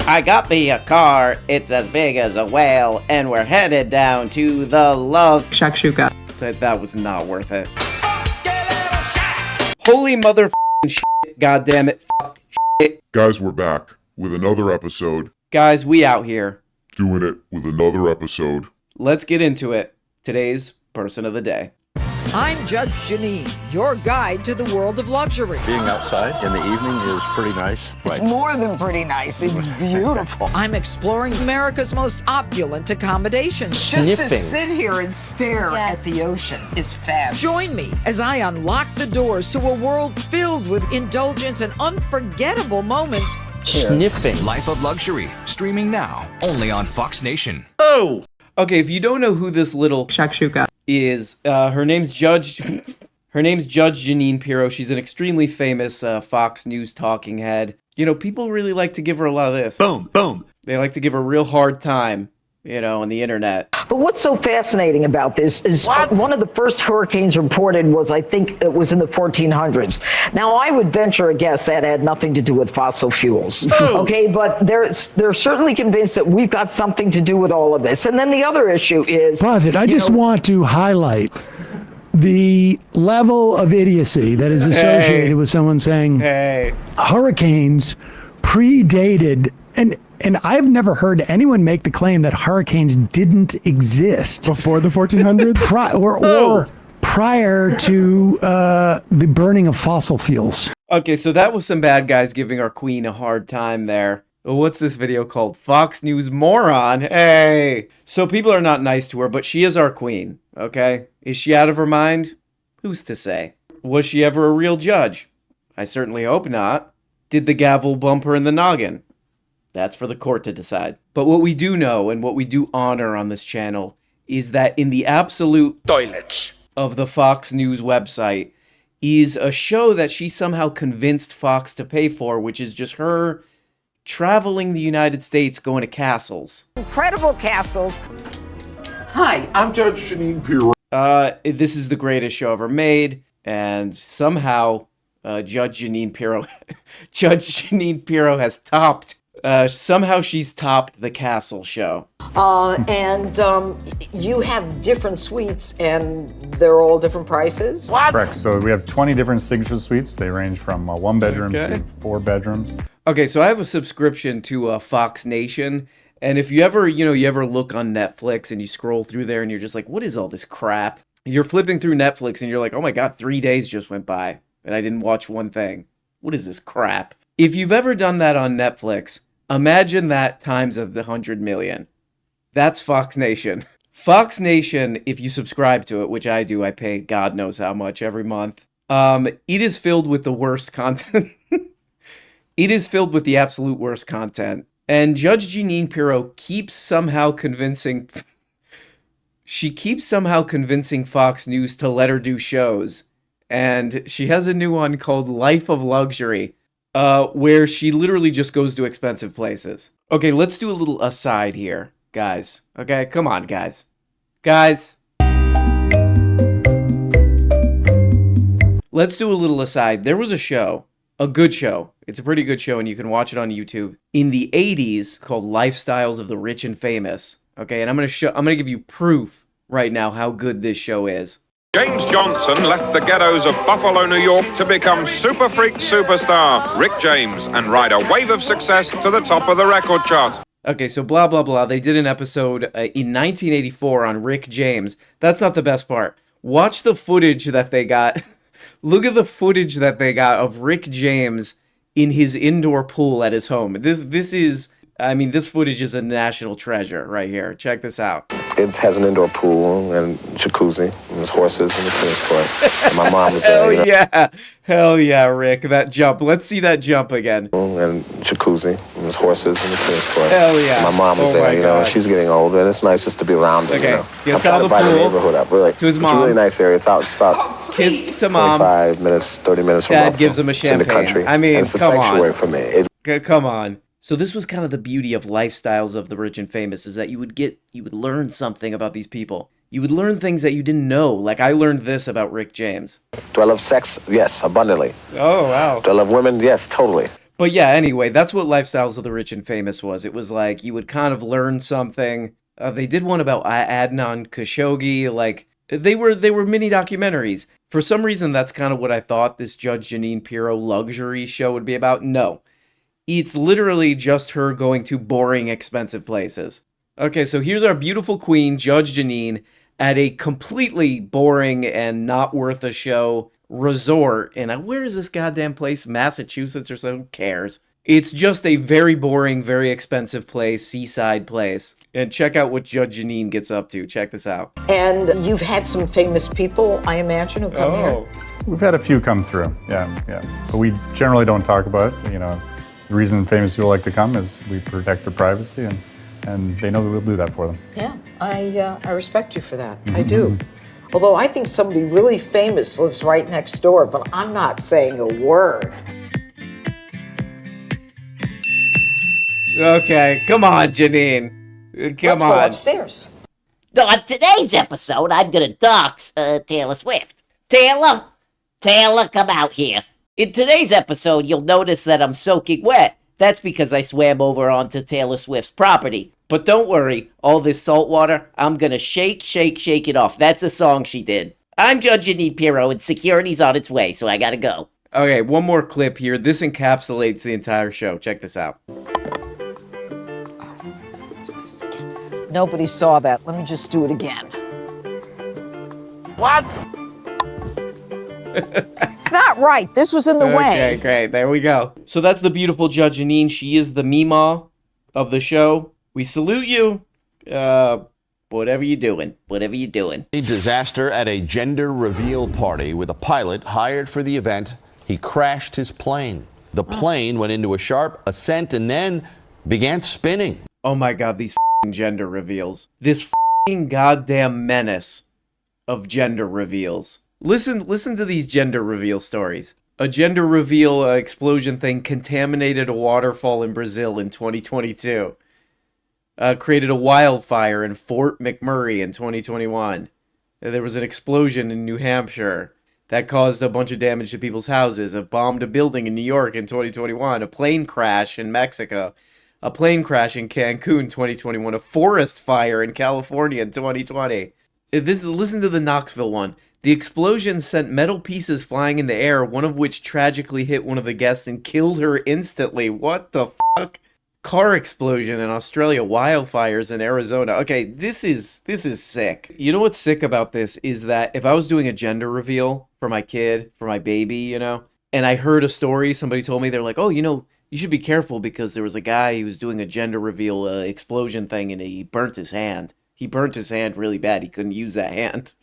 I got me a car, it's as big as a whale, and we're headed down to the love shakshuka. That was not worth it. Holy mother shit, god damn it, fuck shit. Guys, we're back with another episode. Guys, we out here. Doing it with another episode. Let's get into it. Today's person of the day. I'm Judge Jeanine, your guide to the world of luxury. Being outside in the evening is pretty nice. It's more than pretty nice. It's beautiful. I'm exploring America's most opulent accommodations. Just to sit here and stare at the ocean is fabulous. Join me as I unlock the doors to a world filled with indulgence and unforgettable moments. Sniffing. Life of Luxury, streaming now, only on Fox Nation. Oh! Okay, if you don't know who this little Shakshuka is, her name's Judge Jeanine Pirro. She's an extremely famous Fox News talking head. You know, people really like to give her a lot of this. Boom, boom. They like to give her a real hard time, you know, on the internet. But what's so fascinating about this is one of the first hurricanes reported was, I think it was in the 1400s. Now, I would venture a guess that had nothing to do with fossil fuels. Okay, but they're certainly convinced that we've got something to do with all of this. And then the other issue is... Posit, I just want to highlight the level of idiocy that is associated with someone saying hurricanes predated... And I've never heard anyone make the claim that hurricanes didn't exist before the 1400s, or prior to the burning of fossil fuels. Okay, so that was some bad guys giving our queen a hard time there. What's this video called? Fox News moron. Hey! So people are not nice to her, but she is our queen, okay? Is she out of her mind? Who's to say? Was she ever a real judge? I certainly hope not. Did the gavel bump her in the noggin? That's for the court to decide. But what we do know and what we do honor on this channel is that in the absolute toilets of the Fox News website is a show that she somehow convinced Fox to pay for, which is just her traveling the United States going to castles. Incredible castles. Hi, I'm Judge Jeanine Pirro. This is the greatest show ever made, and somehow Judge Jeanine Pirro has topped. Somehow she's topped the castle show. And you have different suites, and they're all different prices? Correct. So we have 20 different signature suites. They range from 1 bedroom to 4 bedrooms. Okay, so I have a subscription to Fox Nation, and if you ever look on Netflix and you scroll through there and you're just like, what is all this crap? You're flipping through Netflix and you're like, oh my god, 3 days just went by and I didn't watch one thing. What is this crap? If you've ever done that on Netflix, imagine that times of the 100 million. That's Fox Nation. Fox Nation, if you subscribe to it, which I do, I pay God knows how much every month. It is filled with the worst content. It is filled with the absolute worst content. And Judge Jeanine Pirro keeps somehow convincing Fox News to let her do shows. And she has a new one called Life of Luxury, where she literally just goes to expensive places. Okay, let's do a little aside here, guys. Okay, come on, guys. Guys. Let's do a little aside. There was a show, a good show. It's a pretty good show, and you can watch it on YouTube. In the 80s, called Lifestyles of the Rich and Famous. Okay, and I'm gonna give you proof right now how good this show is. James Johnson left the ghettos of Buffalo, New York to become super freak superstar Rick James and ride a wave of success to the top of the record chart. Okay, so blah, blah, blah. They did an episode in 1984 on Rick James. That's not the best part. Watch the footage that they got. Look at the footage that they got of Rick James in his indoor pool at his home. This footage is a national treasure right here. Check this out. It has an indoor pool and jacuzzi, and there's horses and a tennis court. And my mom was there. Hell yeah, Rick, that jump. Let's see that jump again. And jacuzzi, and there's horses and a tennis court. Hell yeah. And my mom was there, and she's getting older, and it's nice just to be around her, Okay, gets I'm out of the trying to pool, the neighborhood up, really. to his It's mom. a really nice area. It's about Kiss to mom. 25 minutes, 30 minutes from Dad Buffalo. gives him a It's in the champagne. country. I mean, and it's a come on. sanctuary for me. Come on. So this was kind of the beauty of Lifestyles of the Rich and Famous, is that you would learn something about these people. You would learn things that you didn't know. Like I learned this about Rick James. Do I love sex? Yes, abundantly. Oh, wow. Do I love women? Yes, totally. But yeah, anyway, that's what Lifestyles of the Rich and Famous was. It was like you would kind of learn something. They did one about Adnan Khashoggi. Like they were mini documentaries. For some reason, that's kind of what I thought this Judge Jeanine Pirro luxury show would be about. No, it's literally just her going to boring, expensive places. Okay, so here's our beautiful queen, Judge Jeanine, at a completely boring and not worth a show resort. And where is this goddamn place? Massachusetts or so? Who cares? It's just a very boring, very expensive place, seaside place. And check out what Judge Jeanine gets up to. Check this out. And you've had some famous people, I imagine, who come here. We've had a few come through, yeah. But we generally don't talk about it. You know, the reason famous people like to come is we protect their privacy, and they know that we'll do that for them. Yeah, I respect you for that. I do. Although I think somebody really famous lives right next door, but I'm not saying a word. Okay, come on, Jeanine. Let's go upstairs. On today's episode, I'm gonna dox Taylor Swift. Taylor, come out here. In today's episode, you'll notice that I'm soaking wet. That's because I swam over onto Taylor Swift's property. But don't worry, all this salt water, I'm gonna shake it off. That's a song she did. I'm Judge Jeanine Pirro, and security's on its way, so I gotta go. Okay, one more clip here. This encapsulates the entire show. Check this out. Nobody saw that. Let me just do it again. What? It's not right. This was in the way. Okay, great. There we go. So that's the beautiful Judge Jeanine. She is the Mima of the show. We salute you. Whatever you're doing. A disaster at a gender reveal party with a pilot hired for the event. He crashed his plane. The plane went into a sharp ascent and then began spinning. Oh my God, these gender reveals. This goddamn menace of gender reveals. Listen to these gender reveal stories. A gender reveal explosion thing contaminated a waterfall in Brazil in 2022. Created a wildfire in Fort McMurray in 2021. There was an explosion in New Hampshire that caused a bunch of damage to people's houses. It bombed a building in New York in 2021. A plane crash in Mexico. A plane crash in Cancun 2021. A forest fire in California in 2020. Listen to the Knoxville one. The explosion sent metal pieces flying in the air, one of which tragically hit one of the guests and killed her instantly. What the fuck? Car explosion in Australia, wildfires in Arizona. Okay, this is sick. You know what's sick about this is that if I was doing a gender reveal for my kid, for my baby, you know, and I heard a story, somebody told me, they're like, oh, you know, you should be careful because there was a guy who was doing a gender reveal explosion thing and he burnt his hand. He burnt his hand really bad. He couldn't use that hand.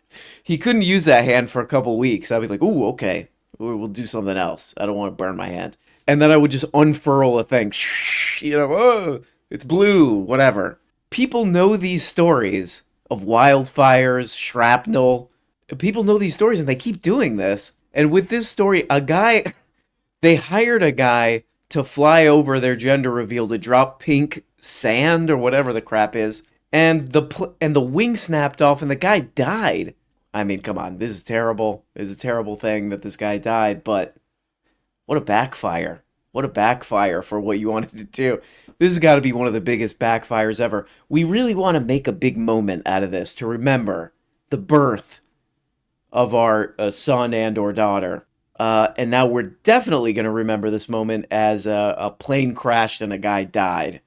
He couldn't use that hand for a couple weeks. I'd be like, ooh, okay, we'll do something else. I don't want to burn my hand. And then I would just unfurl a thing. You know, oh, it's blue, whatever. People know these stories of wildfires, shrapnel. People know these stories and they keep doing this. And with this story, they hired a guy to fly over their gender reveal to drop pink sand or whatever the crap is. And the wing snapped off and the guy died. I mean, come on, this is terrible. It's a terrible thing that this guy died, but what a backfire. What a backfire for what you wanted to do. This has got to be one of the biggest backfires ever. We really want to make a big moment out of this to remember the birth of our son and or daughter. And now we're definitely going to remember this moment as a plane crashed and a guy died.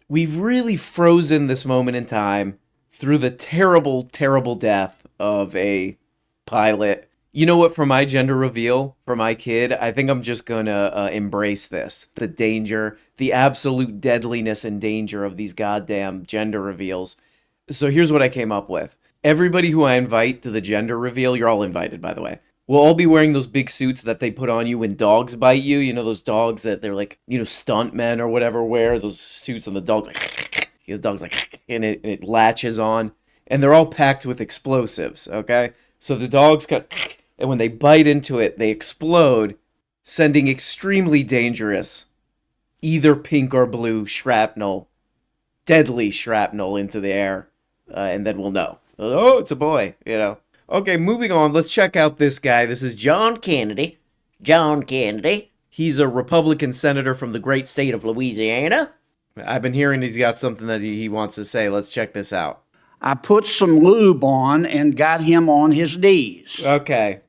We've really frozen this moment in time through the terrible, terrible death of a pilot. You know what, for my gender reveal, for my kid, I think I'm just going to embrace this. The danger, the absolute deadliness and danger of these goddamn gender reveals. So here's what I came up with. Everybody who I invite to the gender reveal, you're all invited, by the way. We'll all be wearing those big suits that they put on you when dogs bite you. You know, those dogs that they're like, you know, stunt men or whatever wear those suits and the dog, the dog's like, and it latches on. And they're all packed with explosives, okay? So the dogs and when they bite into it, they explode, sending extremely dangerous, either pink or blue shrapnel, deadly shrapnel into the air. And then we'll know. Oh, it's a boy, you know. Okay, moving on. Let's check out this guy. This is John Kennedy. John Kennedy. He's a Republican senator from the great state of Louisiana. I've been hearing he's got something that he wants to say. Let's check this out. I put some lube on and got him on his knees. Okay.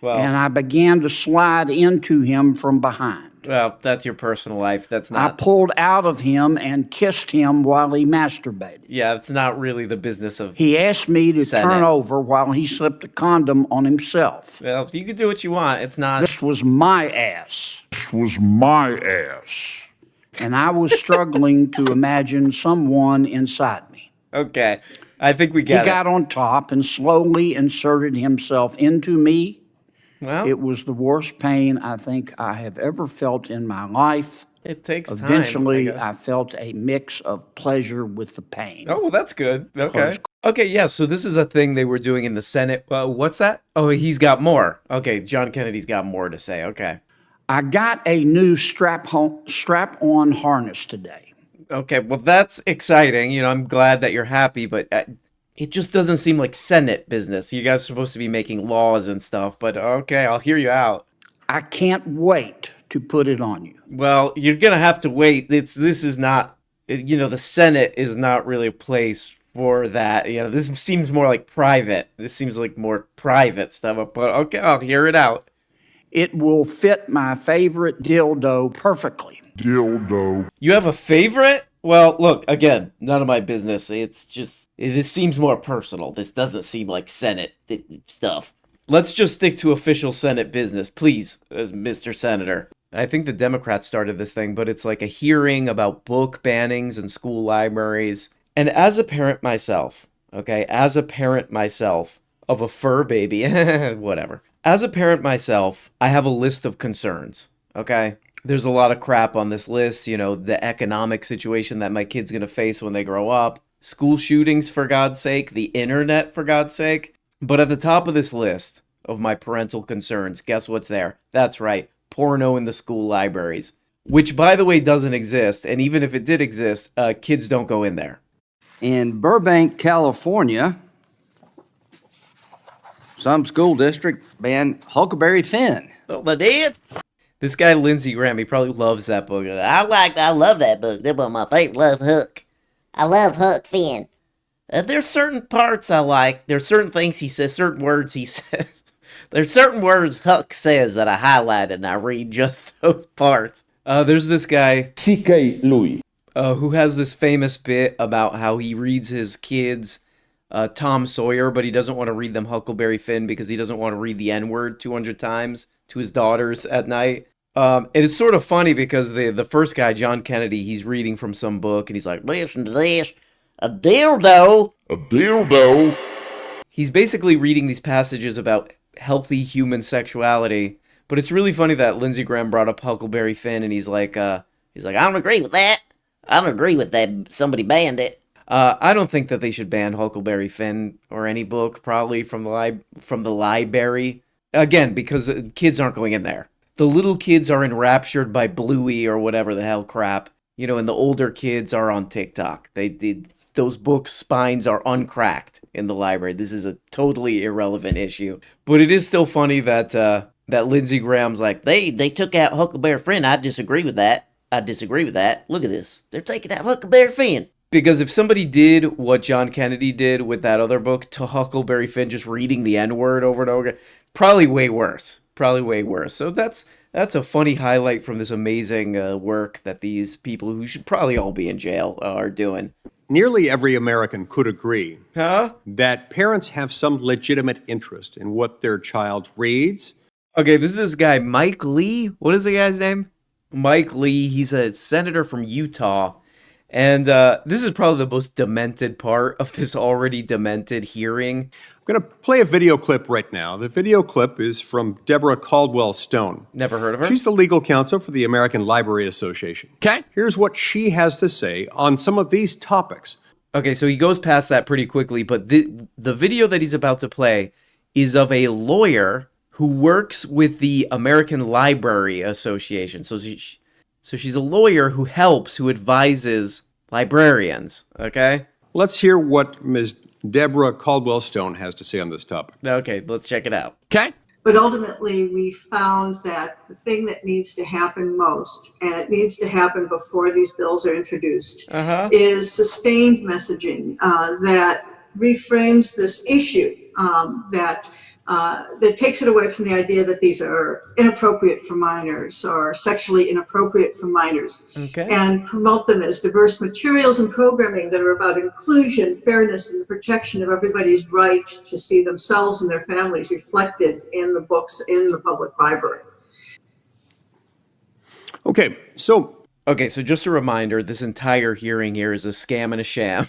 Well, and I began to slide into him from behind. Well, that's your personal life. That's not... I pulled out of him and kissed him while he masturbated. Yeah, it's not really the business of... He asked me to Senate. turn over while he slipped a condom on himself. Well, you can do what you want. It's not... This was my ass. This was my ass. And I was struggling to imagine someone inside me. Okay. I think we get it. He got on top and slowly inserted himself into me. Well, it was the worst pain I think I have ever felt in my life. It takes time. Eventually, I felt a mix of pleasure with the pain. Oh, well, that's good. Okay. Okay, yeah, so this is a thing they were doing in the Senate. What's that? Oh, he's got more. Okay, John Kennedy's got more to say. Okay. I got a new strap-on harness today. Okay, well, that's exciting. You know, I'm glad that you're happy, but... it just doesn't seem like Senate business. You guys are supposed to be making laws and stuff, but okay, I'll hear you out. I can't wait to put it on you. Well, you're going to have to wait. This is not, you know, the Senate is not really a place for that. You know, this seems more like private. This seems like more private stuff, but okay, I'll hear it out. It will fit my favorite dildo perfectly. Dildo. You have a favorite? Well, look, again, none of my business. It's just, this seems more personal. This doesn't seem like Senate stuff. Let's just stick to official Senate business, please, Mr. Senator. I think the Democrats started this thing, but it's like a hearing about book bannings in school libraries. And as a parent myself, okay, as a parent myself of a fur baby, whatever. As a parent myself, I have a list of concerns, okay? There's a lot of crap on this list, you know, the economic situation that my kid's going to face when they grow up, school shootings, for God's sake, the internet, for God's sake. But at the top of this list of my parental concerns, guess what's there? That's right, porno in the school libraries, which, by the way, doesn't exist. And even if it did exist, kids don't go in there. In Burbank, California, some school districts banned Huckleberry Finn. Oh, they did? This guy, Lindsey Graham, he probably loves that book. I love that book. That's one of my favorite. Love Huck. I love Huck Finn. There's certain parts I like. There's certain things he says, certain words he says. There's certain words Huck says that I highlighted and I read just those parts. There's this guy, C.K. Louis, who has this famous bit about how he reads his kids Tom Sawyer, but he doesn't want to read them Huckleberry Finn because he doesn't want to read the N-word 200 times to his daughters at night. It is sort of funny because the first guy, John Kennedy, he's reading from some book and he's like, listen to this. A dildo. A dildo. He's basically reading these passages about healthy human sexuality, but it's really funny that Lindsey Graham brought up Huckleberry Finn and he's like, I don't agree with that. I don't agree with that. Somebody banned it. I don't think that they should ban Huckleberry Finn or any book probably from the library. Again, because kids aren't going in there. The little kids are enraptured by Bluey or whatever the hell crap, you know, and the older kids are on TikTok. Those books' spines are uncracked in the library. This is a totally irrelevant issue. But it is still funny that Lindsey Graham's like, they took out Huckleberry Finn. I disagree with that. Look at this. They're taking out Huckleberry Finn. Because if somebody did what John Kennedy did with that other book to Huckleberry Finn, just reading the N-word over and over again, probably way worse. So that's a funny highlight from this amazing work that these people who should probably all be in jail are doing. Nearly every American could agree that parents have some legitimate interest in what their child reads. Okay, this is this guy, Mike Lee. What is the guy's name? Mike Lee. He's a senator from Utah. And this is probably the most demented part of this already demented hearing. I'm going to play a video clip right now. The video clip is from Deborah Caldwell Stone. Never heard of her. She's the legal counsel for the American Library Association. Okay. Here's what she has to say on some of these topics. Okay, so he goes past that pretty quickly, but the video that he's about to play is of a lawyer who works with the American Library Association. So she's a lawyer who advises librarians, okay? Let's hear what Ms. Deborah Caldwell Stone has to say on this topic. Okay, let's check it out. Okay. But ultimately, we found that the thing that needs to happen most, and it needs to happen before these bills are introduced, is sustained messaging that reframes this issue, that takes it away from the idea that these are inappropriate for minors or sexually inappropriate for minors, and promote them as diverse materials and programming that are about inclusion, fairness, and the protection of everybody's right to see themselves and their families reflected in the books in the public library. Okay, so just a reminder, this entire hearing here is a scam and a sham.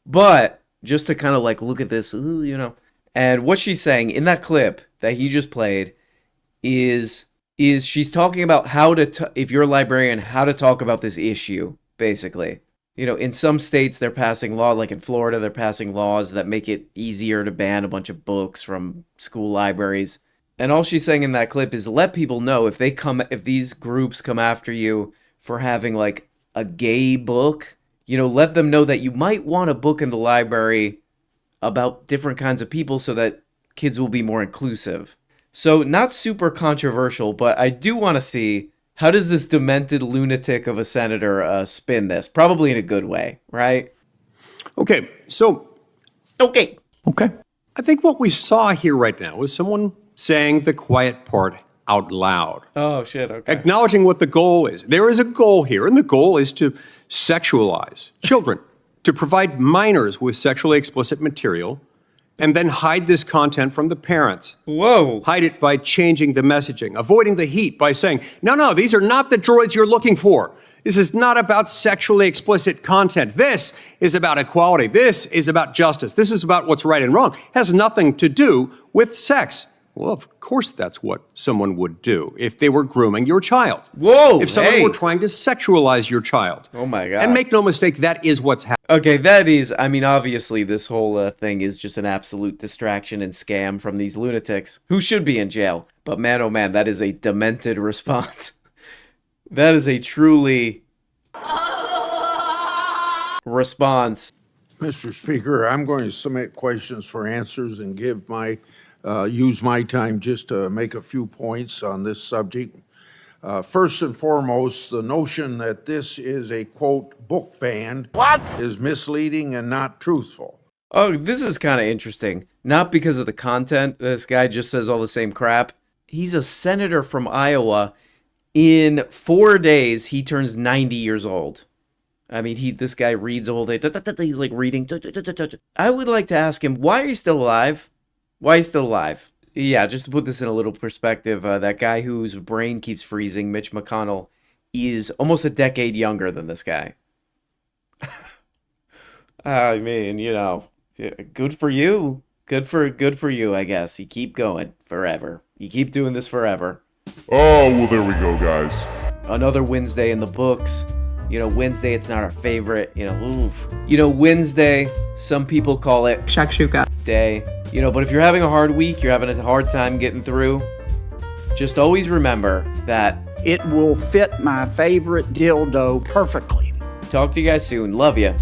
But just to kind of like look at this, you know, and what she's saying in that clip that he just played is she's talking about how to, if you're a librarian, how to talk about this issue, basically. You know, in some states, they're passing law, like in Florida, they're passing laws that make it easier to ban a bunch of books from school libraries. And all she's saying in that clip is let people know if these groups come after you for having like a gay book, you know, let them know that you might want a book in the library about different kinds of people so that kids will be more inclusive. So not super controversial, but I do want to see how does this demented lunatic of a senator spin this? Probably in a good way, right? Okay, so... Okay. I think what we saw here right now was someone saying the quiet part out loud. Oh, shit, okay. Acknowledging what the goal is. There is a goal here, and the goal is to sexualize children, to provide minors with sexually explicit material, and then hide this content from the parents. Whoa. Hide it by changing the messaging, avoiding the heat by saying, no, these are not the droids you're looking for. This is not about sexually explicit content. This is about equality. This is about justice. This is about what's right and wrong. It has nothing to do with sex. Well, of course that's what someone would do if they were grooming your child. Whoa! If someone were trying to sexualize your child. Oh my God. And make no mistake, that is what's happening. Okay, that is, I mean, obviously this whole thing is just an absolute distraction and scam from these lunatics who should be in jail. But man, oh man, that is a demented response. That is a truly response. Mr. Speaker, I'm going to submit questions for answers and give use my time just to make a few points on this subject. First and foremost, the notion that this is a, quote, book ban is misleading and not truthful. Oh, this is kind of interesting. Not because of the content. This guy just says all the same crap. He's a senator from Iowa. In 4 days, he turns 90 years old. I mean, this guy reads all day. He's like reading. I would like to ask him, why are you still alive? Why are you still alive? Yeah, just to put this in a little perspective, that guy whose brain keeps freezing, Mitch McConnell, is almost a decade younger than this guy. I mean, you know, good for you. Good for you, I guess. You keep going forever. You keep doing this forever. Oh, well, there we go, guys. Another Wednesday in the books. You know, Wednesday, it's not our favorite. You know, oof. You know, Wednesday, some people call it shakshuka day. You know, but if you're having a hard week, you're having a hard time getting through, just always remember that it will fit my favorite dildo perfectly. Talk to you guys soon. Love you.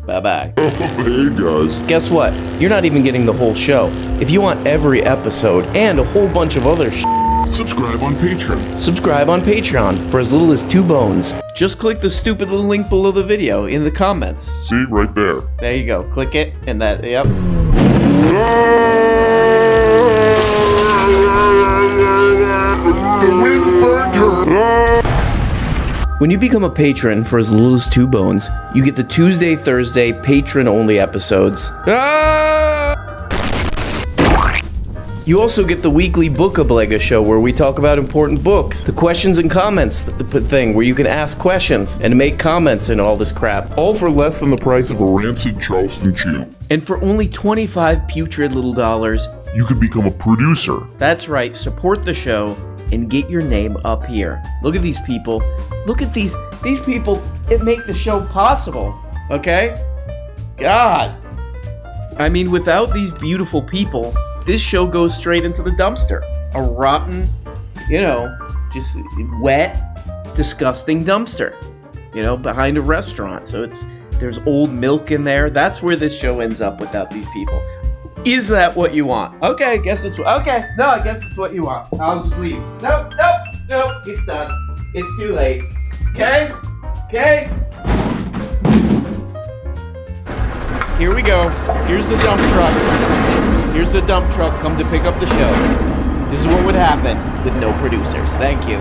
Bye-bye. Hey, guys. Guess what? You're not even getting the whole show. If you want every episode and a whole bunch of other subscribe on Patreon. Subscribe on Patreon for as little as 2 bones. Just click the stupid little link below the video in the comments. See, right there. There you go. Click it, and that, yep. When you become a patron for as little as 2 bones, you get the Tuesday, Thursday, patron-only episodes. You also get the weekly Book Oblega show where we talk about important books. The questions and comments thing where you can ask questions and make comments and all this crap. All for less than the price of a rancid Charleston chew. And for only 25 putrid little dollars, you could become a producer. That's right, support the show and get your name up here. Look at these people. Look at these people that make the show possible, okay? God. I mean, without these beautiful people, this show goes straight into the dumpster. A rotten, you know, just wet, disgusting dumpster, you know, behind a restaurant. So there's old milk in there. That's where this show ends up without these people. Is that what you want? Okay, I guess it's okay. No, I guess it's what you want. I'll just leave. Nope. It's done. It's too late. Okay. Here we go. Here's the dump truck. Here's the dump truck come to pick up the show. This is what would happen with no producers. Thank you.